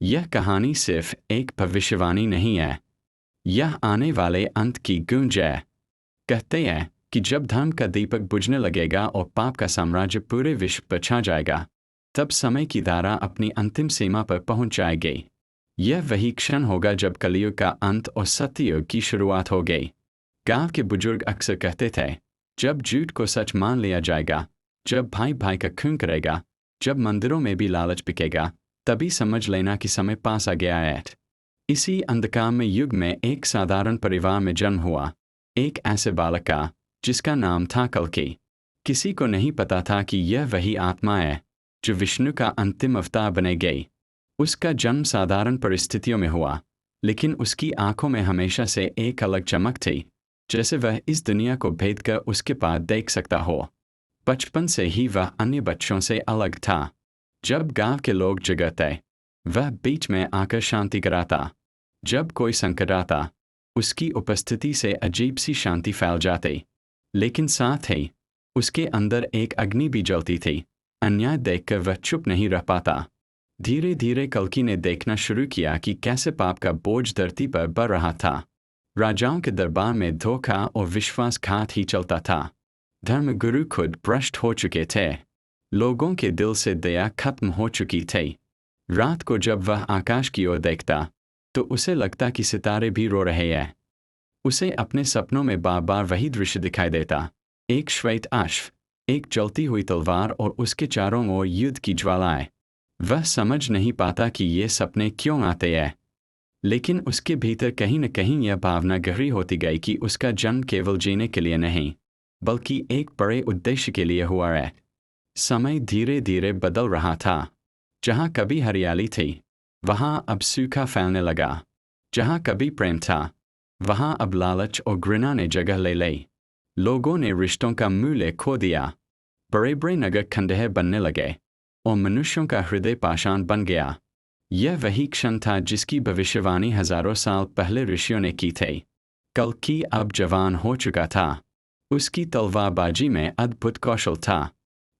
यह कहानी सिर्फ एक भविष्यवाणी नहीं है, यह आने वाले अंत की गूंज है। कहते हैं कि जब धर्म का दीपक बुझने लगेगा और पाप का साम्राज्य पूरे विश्व पर छा जाएगा, तब समय की धारा अपनी अंतिम सीमा पर पहुंच जाएगी। यह वही क्षण होगा जब कलयुग का अंत और सत्ययुग की शुरुआत होगी। गांव के बुजुर्ग अक्सर कहते थे, जब झूठ को सच मान लिया जाएगा, जब भाई भाई का खून करेगा, जब मंदिरों में भी लालच बिकेगा, तभी समझ लेना कि समय पास आ गया है। इसी अंधकार में युग में एक साधारण परिवार में जन्म हुआ, एक ऐसे बालक का जिसका नाम था कल्कि। किसी को नहीं पता था कि यह वही आत्मा है जो विष्णु का अंतिम अवतार बनेगी। उसका जन्म साधारण परिस्थितियों में हुआ, लेकिन उसकी आंखों में हमेशा से एक अलग चमक थी, जैसे वह इस दुनिया को भेद कर उसके पार देख सकता हो। बचपन से ही वह अन्य बच्चों से अलग था। जब गांव के लोग जगाते, वह बीच में आकर शांति कराता। जब कोई संकट आता, उसकी उपस्थिति से अजीब सी शांति फैल जाती। लेकिन साथ ही उसके अंदर एक अग्नि भी जलती थी। अन्याय देखकर वह चुप नहीं रह पाता। धीरे धीरे कल्कि ने देखना शुरू किया कि कैसे पाप का बोझ धरती पर बढ़ रहा था। राजाओं के दरबार में धोखा और विश्वासघात ही चलता था। धर्मगुरु खुद भ्रष्ट हो चुके थे। लोगों के दिल से दया खत्म हो चुकी थी। रात को जब वह आकाश की ओर देखता, तो उसे लगता कि सितारे भी रो रहे हैं। उसे अपने सपनों में बार बार वही दृश्य दिखाई देता, एक श्वेत अश्व, एक जलती हुई तलवार और उसके चारों ओर युद्ध की ज्वालाएं। वह समझ नहीं पाता कि ये सपने क्यों आते हैं, लेकिन उसके भीतर कहीं न कहीं यह भावना गहरी होती गई कि उसका जन्म केवल जीने के लिए नहीं, बल्कि एक बड़े उद्देश्य के लिए हुआ है। समय धीरे धीरे बदल रहा था। जहाँ कभी हरियाली थी, वहाँ अब सूखा फैलने लगा। जहाँ कभी प्रेम था, वहाँ अब लालच और घृणा ने जगह ले ली। लोगों ने रिश्तों का मूल्य खो दिया। बड़े बड़े नगर खंडहर बनने लगे और मनुष्यों का हृदय पाषाण बन गया। यह वही क्षण था जिसकी भविष्यवाणी हजारों साल पहले ऋषियों ने की थी। कल्कि अब जवान हो चुका था। उसकी तलवारबाजी में अद्भुत कौशल था,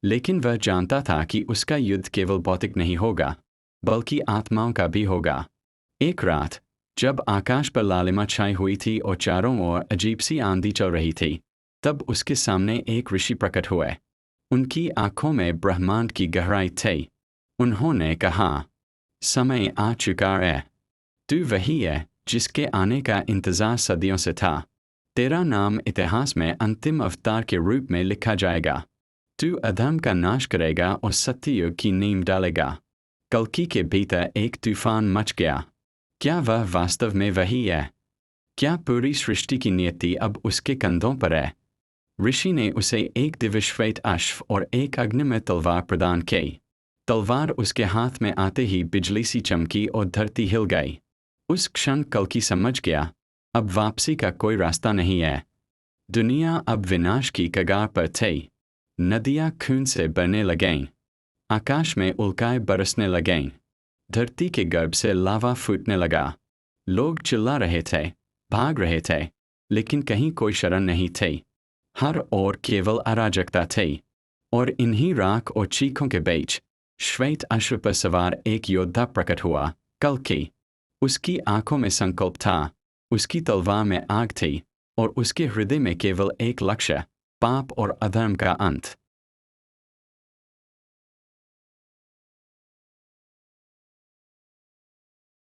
लेकिन वह जानता था कि उसका युद्ध केवल भौतिक नहीं होगा, बल्कि आत्माओं का भी होगा। एक रात जब आकाश पर लालिमा छाई हुई थी और चारों ओर अजीब सी आंधी चल रही थी, तब उसके सामने एक ऋषि प्रकट हुए। उनकी आंखों में ब्रह्मांड की गहराई थी। उन्होंने कहा, समय आ चुका है। तू वही है जिसके आने का इंतजार सदियों से था। तेरा नाम इतिहास में अंतिम अवतार के रूप में लिखा जाएगा। तू अधर्म का नाश करेगा और सत्ययुग की नींव डालेगा। कल्कि के भीतर एक तूफान मच गया। क्या वह वास्तव में वही है? क्या पूरी सृष्टि की नियति अब उसके कंधों पर है? ऋषि ने उसे एक दिव्य श्वेत अश्व और एक अग्निमय तलवार प्रदान की। तलवार उसके हाथ में आते ही बिजली सी चमकी और धरती हिल गई। उस क्षण कल्कि समझ गया, अब वापसी का कोई रास्ता नहीं है। दुनिया अब विनाश की कगार पर थी। नदियां खून से बहने लगीं। आकाश में उल्काएं बरसने लगीं। धरती के गर्भ से लावा फूटने लगा। लोग चिल्ला रहे थे, भाग रहे थे, लेकिन कहीं कोई शरण नहीं थी। हर ओर केवल अराजकता थी। और इन्हीं राख और चीखों के बीच श्वेत अश्व पर सवार एक योद्धा प्रकट हुआ, कल्कि। उसकी आंखों में संकल्प था, उसकी तलवार में आग थी, और उसके हृदय में केवल एक लक्ष्य, पाप और अधर्म का अंत।